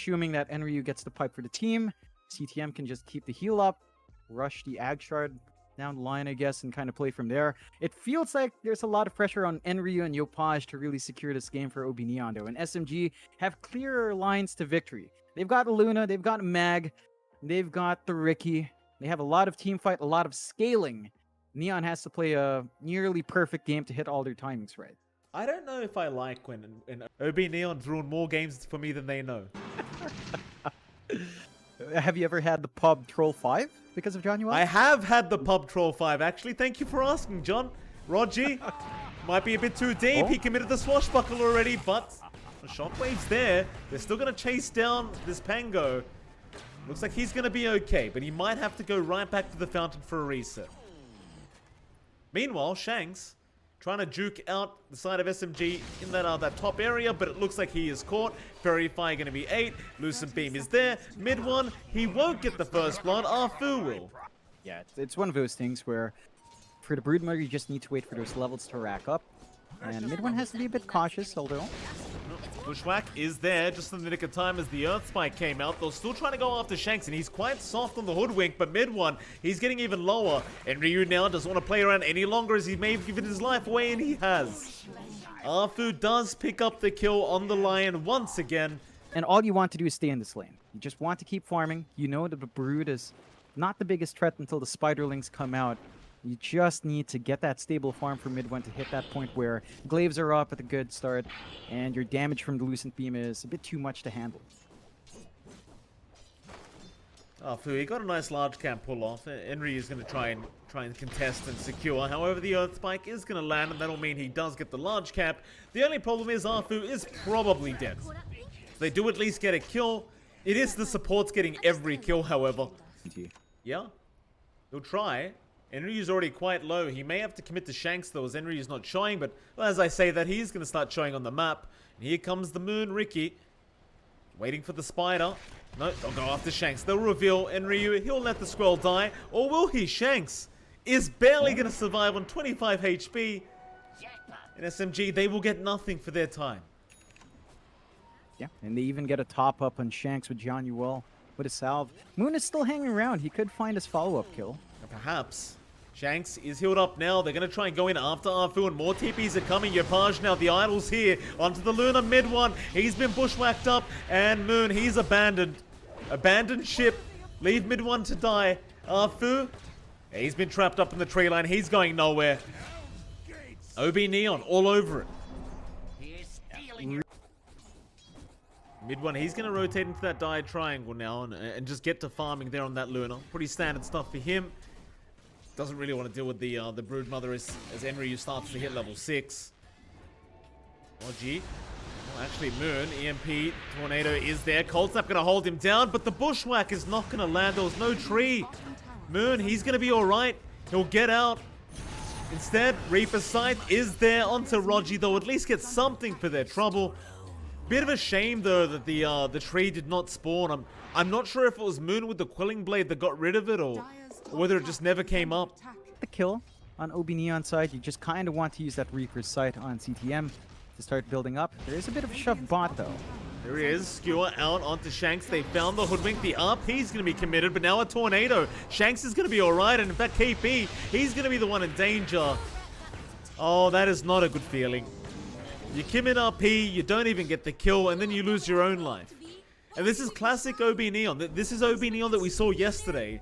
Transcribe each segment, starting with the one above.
assuming that Enryu gets the pipe for the team. CTM can just keep the heal up, rush the Ag Shard down the line, I guess, and kind of play from there. It feels like there's a lot of pressure on Enryu and Yopaj to really secure this game for Ob.Neon, though. And SMG have clearer lines to victory. They've got Luna, they've got Mag, they've got the Ricky. They have a lot of team fight, a lot of scaling. Neon has to play a nearly perfect game to hit all their timings right. I don't know if I like when Ob.Neon's ruined more games for me than they know. Have you ever had the pub Troll 5 because of John Yuan? I have had the pub Troll 5, actually. Thank you for asking, John. Roger, might be a bit too deep. Oh. He committed the swashbuckle already, but the shockwave's there. They're still going to chase down this Pango. Looks like he's going to be okay, but he might have to go right back to the fountain for a reset. Meanwhile, Shanks trying to juke out the side of SMG in that top area, but it looks like he is caught. Fairy Fire going to be 8. Lucent Beam is there. Mid one, he won't get the first blood. Arfu will. Yeah, it's one of those things where for the Brood Mother, you just need to wait for those levels to rack up. And mid one has to be a bit cautious, although. Bushwhack is there just in the nick of time as the Earth Spike came out. They're still trying to go after Shanks, and he's quite soft on the Hoodwink, but mid one, he's getting even lower. And Ryu now doesn't want to play around any longer as he may have given his life away, and he has. Arfu does pick up the kill on the Lion once again. And all you want to do is stay in this lane. You just want to keep farming. You know that the Brood is not the biggest threat until the Spiderlings come out. You just need to get that stable farm for mid one to hit that point where glaives are up at a good start, and your damage from the Lucent Beam is a bit too much to handle. Arfu, he got a nice large camp pull off. Henry is going to try and contest and secure. However, the Earth Spike is going to land, and that'll mean he does get the large cap. The only problem is Arfu is probably dead. So they do at least get a kill. It is the supports getting every kill, however. Yeah, he'll try. Enryu's already quite low. He may have to commit to Shanks though, as Enryu's not showing, but well, as I say that, he's going to start showing on the map. And here comes the Moon Ricky. Waiting for the Spider. No, they'll go after Shanks. They'll reveal Enryu. He'll let the Squirrel die. Or will he? Shanks is barely going to survive on 25 HP. In SMG, they will get nothing for their time. Yeah, and they even get a top up on Shanks with John Yuel with a salve. Moon is still hanging around. He could find his follow-up kill. Perhaps. Shanks is healed up now. They're going to try and go in after Arfu, and more TPs are coming. Yopaj now, the Idol's here. Onto the Luna mid one. He's been bushwhacked up. And Moon, he's abandoned. Abandoned ship. Leave mid one to die. Arfu, he's been trapped up in the tree line. He's going nowhere. Ob.Neon all over it. Mid one, he's going to rotate into that dire triangle now and just get to farming there on that Luna. Pretty standard stuff for him. Doesn't really want to deal with the Brood Mother as Enryu starts to hit level 6. Oji. Well, actually, Moon, EMP, Tornado is there. Cold Snap going to hold him down, but the Bushwhack is not going to land. There was no tree. Moon, he's going to be alright. He'll get out. Instead, Reaper's Sight is there onto Rogi. They'll at least get something for their trouble. Bit of a shame, though, that the tree did not spawn. I'm not sure if it was Moon with the Quelling Blade that got rid of it, or whether it just never came up. The kill on Ob.Neon side, you just kind of want to use that Reaper's Sight on CTM to start building up. There is a bit of a shove bot, though. There he is. Skewer out onto Shanks. They found the Hoodwink. The RP's going to be committed, but now a Tornado. Shanks is going to be alright, and in fact, KP, he's going to be the one in danger. Oh, that is not a good feeling. You commit RP, you don't even get the kill, and then you lose your own life. And this is classic Ob.Neon. This is Ob.Neon that we saw yesterday.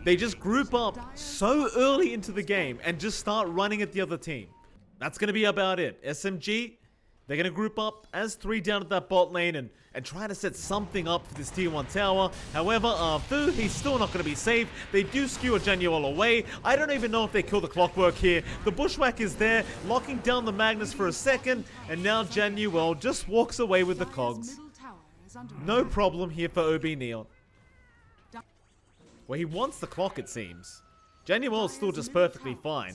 They just group up so early into the game and just start running at the other team. That's going to be about it. SMG, they're going to group up as 3 down at that bot lane and try to set something up for this tier 1 tower. However, Arfu, he's still not going to be safe. They do skewer Januel away. I don't even know if they kill the Clockwork here. The Bushwhack is there, locking down the Magnus for a second, and now Januel just walks away with the cogs. No problem here for Ob.Neon. Well, he wants the clock, it seems. Januel's still just perfectly fine.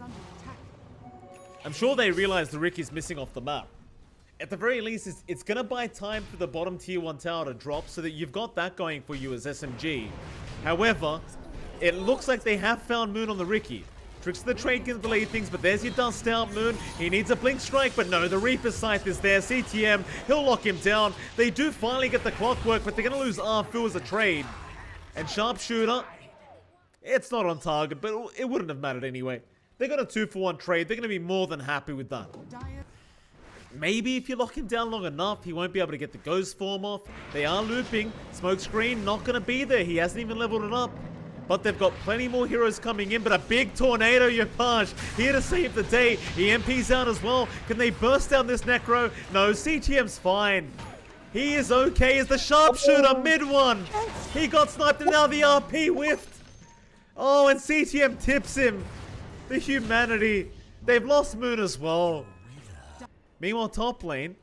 I'm sure they realize the Ricky's missing off the map. At the very least, it's going to buy time for the bottom tier 1 tower to drop so that you've got that going for you as SMG. However, it looks like they have found Moon on the Ricky. Tricks of the trade can delay things, but there's your dust out, Moon. He needs a blink strike, but no, the Reaper's Scythe is there. CTM, he'll lock him down. They do finally get the clockwork, but they're going to lose Arfu as a trade. And Sharpshooter, it's not on target, but it wouldn't have mattered anyway. They got a 2-for-1 trade. They're going to be more than happy with that. Maybe if you lock him down long enough, he won't be able to get the ghost form off. They are looping. Smokescreen not going to be there. He hasn't even leveled it up. But they've got plenty more heroes coming in. But a big tornado, Yopaj, here to save the day. EMP's out as well. Can they burst down this Necro? No, CTM's fine. He is okay as the sharpshooter mid one. He got sniped and now the RP whiffed. Oh, and CTM tips him. The humanity. They've lost Moon as well. Meanwhile, top lane.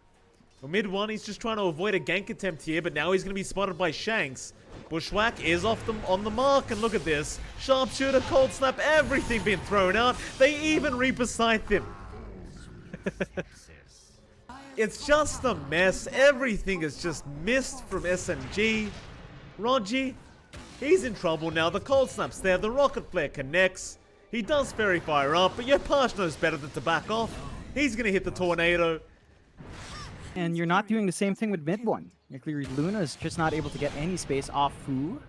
Well, mid one, he's just trying to avoid a gank attempt here, but now he's going to be spotted by Shanks. Bushwhack is off them on the mark, and look at this. Sharpshooter, cold snap, everything being thrown out. They even Reaper Scythe him. It's just a mess. Everything is just missed from SMG. Rogi, he's in trouble now. The cold snap's there. The rocket flare connects. He does fairy fire up, but Yopaj knows better than to back off. He's going to hit the tornado. And you're not doing the same thing with mid one. Luna's just not able to get any space off Fu.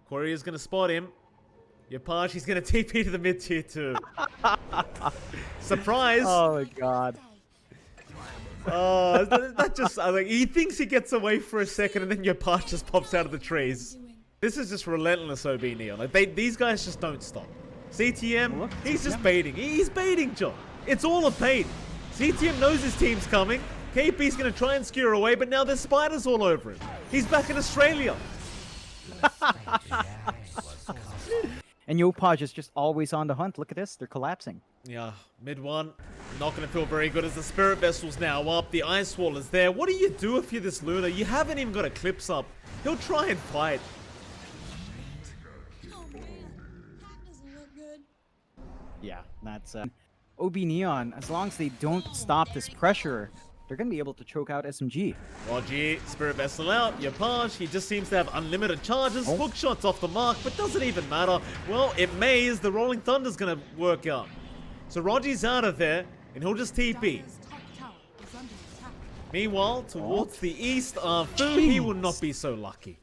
Corey is going to spot him. Yopaj, he's going to TP to the mid tier 2. Surprise! Oh my god. That just, like, he thinks he gets away for a second and then Yopaj just pops out of the trees. This is just relentless Ob.Neon. Like, these guys just don't stop. CTM, he's just baiting. He's baiting, John. It's all a bait. CTM knows his team's coming. KP's going to try and skewer away, but now there's spiders all over him. He's back in Australia. And Yopaj is just always on the hunt. Look at this. They're collapsing. Yeah, mid one. Not going to feel very good as the Spirit Vessel's now up. The Ice Wall is there. What do you do if you're this Luna? You haven't even got Eclipse up. He'll try and fight. Yeah, that's Ob.Neon. As long as they don't stop this pressure, they're going to be able to choke out SMG. Rogi, Spirit Vessel out. Yopaj, he just seems to have unlimited charges. Hook shots off the mark, but doesn't even matter. Well, it may as the Rolling Thunder's going to work out. So Rogi's out of there, and he'll just TP. Meanwhile, towards the east, Fu, he will not be so lucky.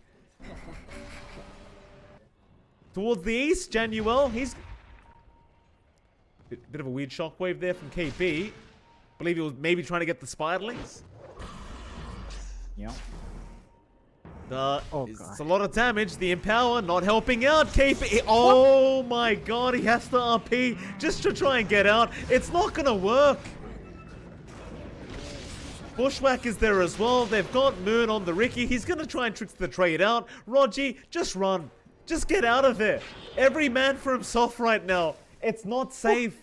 Towards the east, Januel, he's... Bit of a weird shockwave there from KP. Believe he was maybe trying to get the spiderlings. Yeah. It's a lot of damage. The Empower not helping out. KP. Oh my god, he has to RP just to try and get out. It's not going to work. Bushwhack is there as well. They've got Moon on the Ricky. He's going to try and trick the trade out. Rogi, just run. Just get out of there. Every man for himself right now. It's not safe.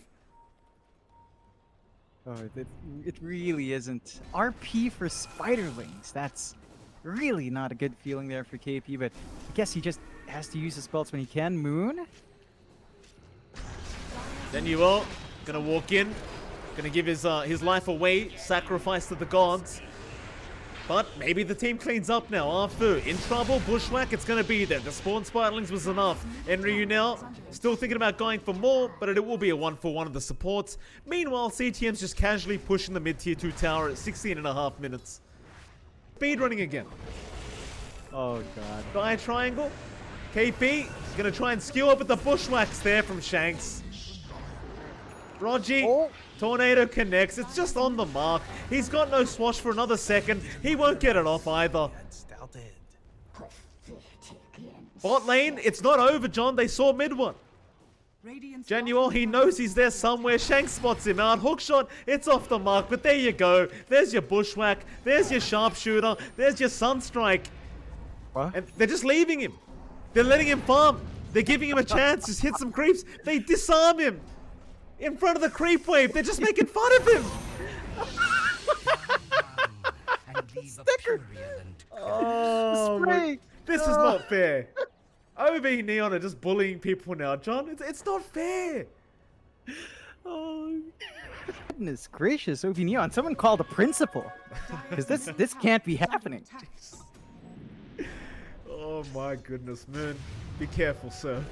Oh, it really isn't. RP for spiderlings. That's really not a good feeling there for KP, but I guess he just has to use his spells when he can. Moon? Then you are gonna walk in, gonna give his life away, sacrifice to the gods. But maybe the team cleans up now. Arfu in trouble. Bushwhack, it's going to be there. The spawn spiderlings was enough. Enryu now still thinking about going for more, but it will be a 1-for-1 of the supports. Meanwhile, CTM's just casually pushing the mid-tier 2 tower at 16.5 minutes. Speed running again. Oh, God. Dire triangle. KP is going to try and skew up with the Bushwhacks there from Shanks. Rogi. Tornado connects. It's just on the mark. He's got no swash for another second. He won't get it off either. Bot lane, it's not over, John. They saw mid one. Januel, he knows he's there somewhere. Shanks spots him out. Hookshot, it's off the mark. But there you go. There's your Bushwhack. There's your Sharpshooter. There's your Sunstrike. What? And they're just leaving him. They're letting him farm. They're giving him a chance. Just hit some creeps. They disarm him. In front of the creep wave, they're just making fun of him. Sticker. Oh, this is not fair. Ob.Neon are just bullying people now, John. It's not fair. Oh, goodness gracious, Ob.Neon! Someone call the principal, because this can't be happening. Oh my goodness, man. Be careful, sir.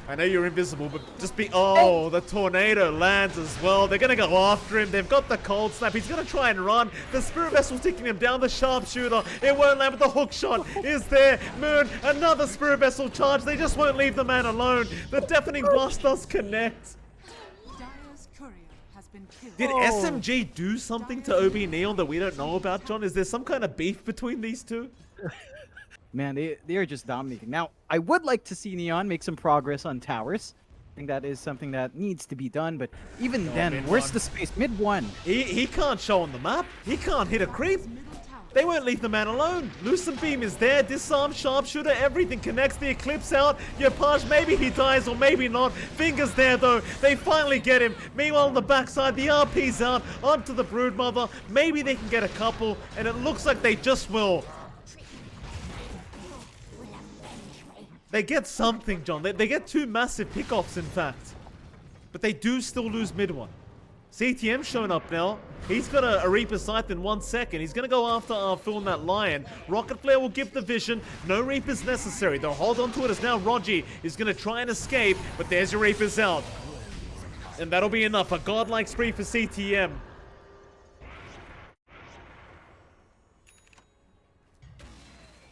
I know you're invisible, but just be... Oh, the tornado lands as well. They're going to go after him. They've got the cold snap. He's going to try and run. The Spirit Vessel's taking him down. The sharpshooter. It won't land, but the hook shot is there. Moon, another Spirit Vessel charge. They just won't leave the man alone. The deafening blast does connect. Did SMG do something to Ob.Neon that we don't know about, John? Is there some kind of beef between these two? Man, they are just dominating. Now, I would like to see Neon make some progress on towers. I think that is something that needs to be done, but even then, where's the space? Mid one. He can't show on the map. He can't hit a creep. They won't leave the man alone. Lucent Beam is there. Disarm, sharpshooter, everything connects. The Eclipse out. Yopaj, maybe he dies or maybe not. Fingers there though. They finally get him. Meanwhile on the backside, the RP's out onto the Broodmother. Maybe they can get a couple, and it looks like they just will. They get something, John. They get two massive pickoffs, in fact. But they do still lose mid one. CTM showing up now. He's got a Reaper Scythe in 1 second. He's going to go after Phil and that Lion. Rocket Flare will give the vision. No Reapers necessary. They'll hold on to it as now Rogi is going to try and escape. But there's your Reapers out. And that'll be enough. A godlike spree for CTM.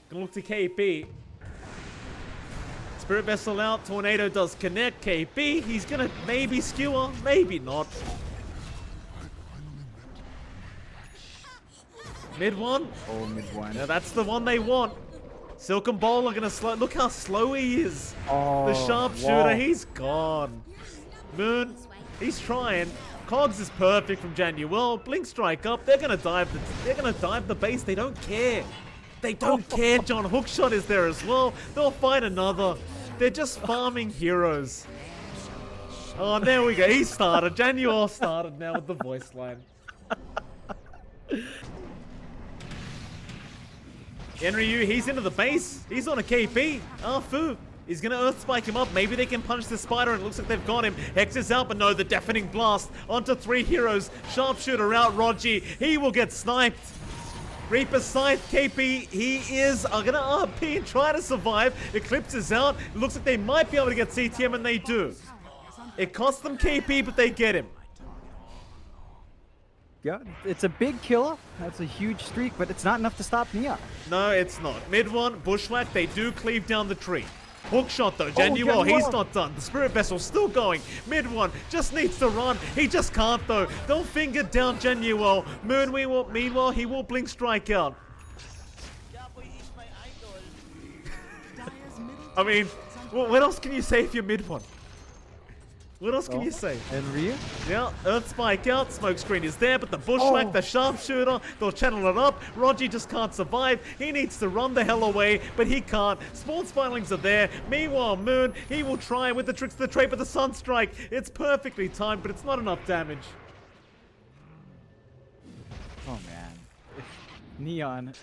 Gonna look to KP. Spirit Vessel out. Tornado does connect. KP. He's gonna maybe skewer. Maybe not. Mid one. Oh, mid one. Now that's the one they want. Silk and Bowl are gonna slow. Look how slow he is. Oh, the sharpshooter. wow. He's gone. Moon. He's trying. Cogs is perfect from Januel. Blink strike up. They're gonna dive. They're gonna dive the base. They don't care. They don't care, John. Hookshot is there as well. They'll find another. They're just farming heroes. Oh, there we go. He started. Januel started now with the voice line. Enryu, he's into the base. He's on a KP. Fu. He's going to Earth Spike him up. Maybe they can punch the spider and it looks like they've got him. Hex is out, but no, the deafening blast onto 3 heroes. Sharpshooter out, Rogi. He will get sniped. Reaper Scythe, KP, he is going to RP and try to survive. Eclipse is out. It looks like they might be able to get CTM, and they do. It costs them KP, but they get him. Yeah, it's a big killer. That's a huge streak, but it's not enough to stop Neon. No, it's not. Mid one, Bushwhack, they do cleave down the tree. Hookshot though, Januel, he's not done. The Spirit Vessel's still going. Mid one, just needs to run. He just can't though. They'll finger down Januel. Moon, meanwhile, he will blink strike out. I mean, what else can you say if you're mid one? What else can you say? Enryu? Yeah, Earth Spike out, Smoke Screen is there, but the Bushwhack, the Sharpshooter, they'll channel it up. Rogi just can't survive. He needs to run the hell away, but he can't. Spawn Spiralings are there. Meanwhile, Moon, he will try with the tricks of the trade, but the Sunstrike, it's perfectly timed, but it's not enough damage. Oh, man. Neon,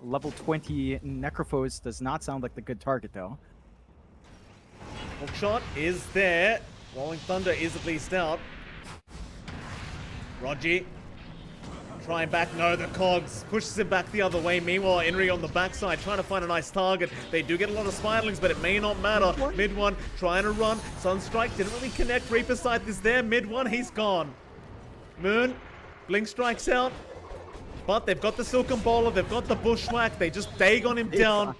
level 20 Necrophos does not sound like the good target, though. Hookshot is there. Rolling Thunder is at least out. Rogi trying back. No, the Cogs pushes him back the other way. Meanwhile, Henry on the backside trying to find a nice target. They do get a lot of Spiderlings, but it may not matter. Mid one trying to run. Sunstrike didn't really connect. Reaper Scythe is there. Mid one, he's gone. Moon, Blink strikes out. But they've got the Silken Bowler. They've got the Bushwhack. They just Dagon him down.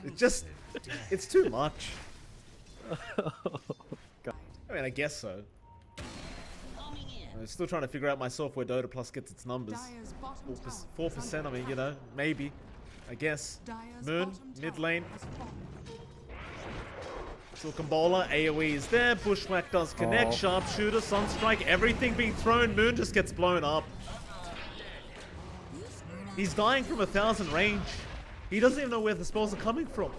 It's too much. I mean, I guess so. I'm still trying to figure out myself where Dota Plus gets its numbers. 4%, I mean, you know, maybe. I guess. Moon, mid lane. Silken Bowler, AoE is there. Bushwhack does connect. Sharpshooter, Sunstrike, everything being thrown. Moon just gets blown up. He's dying from 1,000 range. He doesn't even know where the spells are coming from.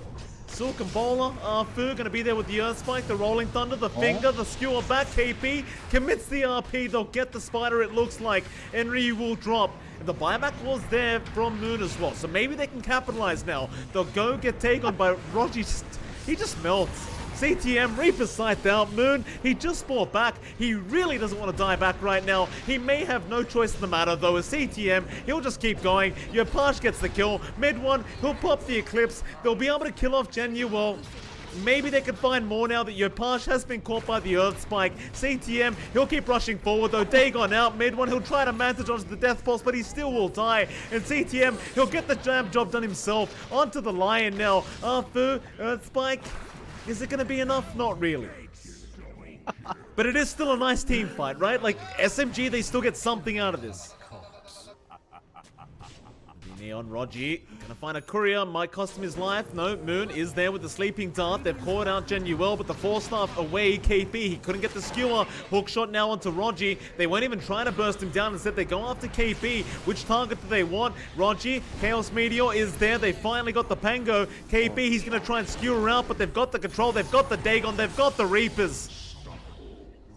Silken Bowler, Fu gonna be there with the Earth Spike, the Rolling Thunder, the Finger, the Skewer back, KP commits the RP, they'll get the Spider it looks like, Enryu will drop. And the buyback was there from Moon as well, so maybe they can capitalize now. They'll go get taken by Rogi, he just melts. CTM, Reaper Scythe out, Moon, he just fought back. He really doesn't want to die back right now. He may have no choice in the matter though. As CTM, he'll just keep going. Yopaj gets the kill. Mid one, he'll pop the Eclipse. They'll be able to kill off Januel. Maybe they could find more now that Yopaj has been caught by the Earth Spike. CTM, he'll keep rushing forward though. Dagon out mid one. He'll try to manage onto the Death Pulse, but he still will die. And CTM, he'll get the job done himself. Onto the Lion now. Arfu, Earth Spike. Is it going to be enough? Not really. But it is still a nice team fight, right? Like, SMG, they still get something out of this. Neon, Rogi, gonna find a courier, might cost him his life. No, Moon is there with the sleeping dart. They've caught out Genuel, but the 4-staff away, KP. He couldn't get the skewer. Hook shot now onto Rogi. They weren't even trying to burst him down. Instead, they go after KP. Which target do they want? Rogi, Chaos Meteor is there. They finally got the Pango. KP, he's gonna try and skewer out, but they've got the control. They've got the Dagon. They've got the Reapers.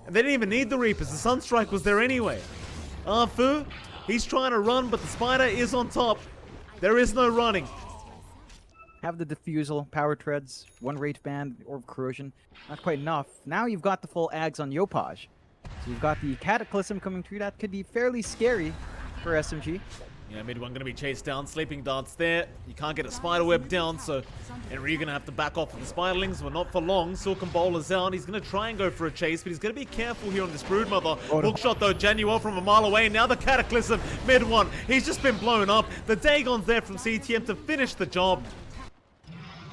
And they didn't even need the Reapers. The Sunstrike was there anyway. Arfu, he's trying to run, but the Spider is on top. There is no running. Have the Diffusal, Power Treads, 1 Rage Band, Orb Corrosion. Not quite enough. Now you've got the full Ags on Yopaj. So you've got the Cataclysm coming through. That could be fairly scary for SMG. Yeah, mid one gonna be chased down. Sleeping darts there. You can't get a spider web down, so Henry gonna have to back off with the spiderlings. Well, not for long. Silken Bowl is out. He's gonna try and go for a chase, but he's gonna be careful here on this Broodmother. Hookshot though, Genuel from a mile away. Now the Cataclysm, mid one. He's just been blown up. The Dagon's there from CTM to finish the job.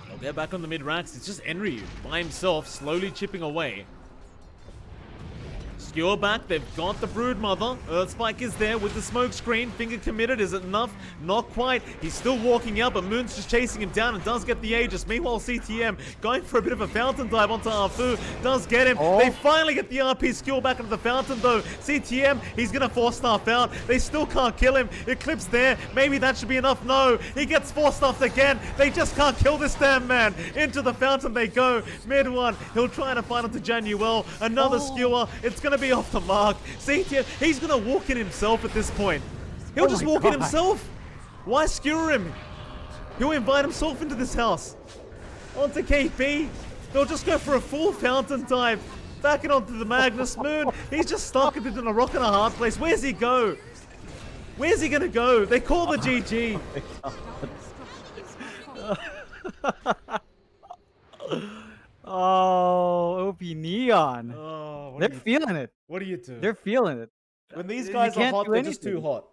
Well, they're back on the mid racks. It's just Enryu by himself, slowly chipping away. Skewer back, they've got the Broodmother. Earthspike is there with the smoke screen. Finger committed, is it enough? Not quite. He's still walking out, but Moon's just chasing him down and does get the Aegis. Meanwhile, CTM going for a bit of a fountain dive onto Arfu. Does get him. They finally get the RP skill back into the fountain though. CTM, he's gonna 4-staff out. They still can't kill him. Eclipse there. Maybe that should be enough. No, he gets 4-staffed again. They just can't kill this damn man. Into the fountain they go. Mid one, he'll try to find onto Genuel. Another skewer. It's gonna be off the mark. CTM, he's gonna walk in himself at this point. He'll just walk in himself. Why skewer him? He'll invite himself into this house. Onto KP. They'll just go for a full fountain dive. Back it onto the Magnus. Moon, he's just stuck in a rock and a hard place. Where's he go? Where's he gonna go? They call the GG. Oh, Ob.Neon. Oh, They're feeling it. What do you do? They're feeling it. When these You guys are can't hot, do they're just anything. too hot.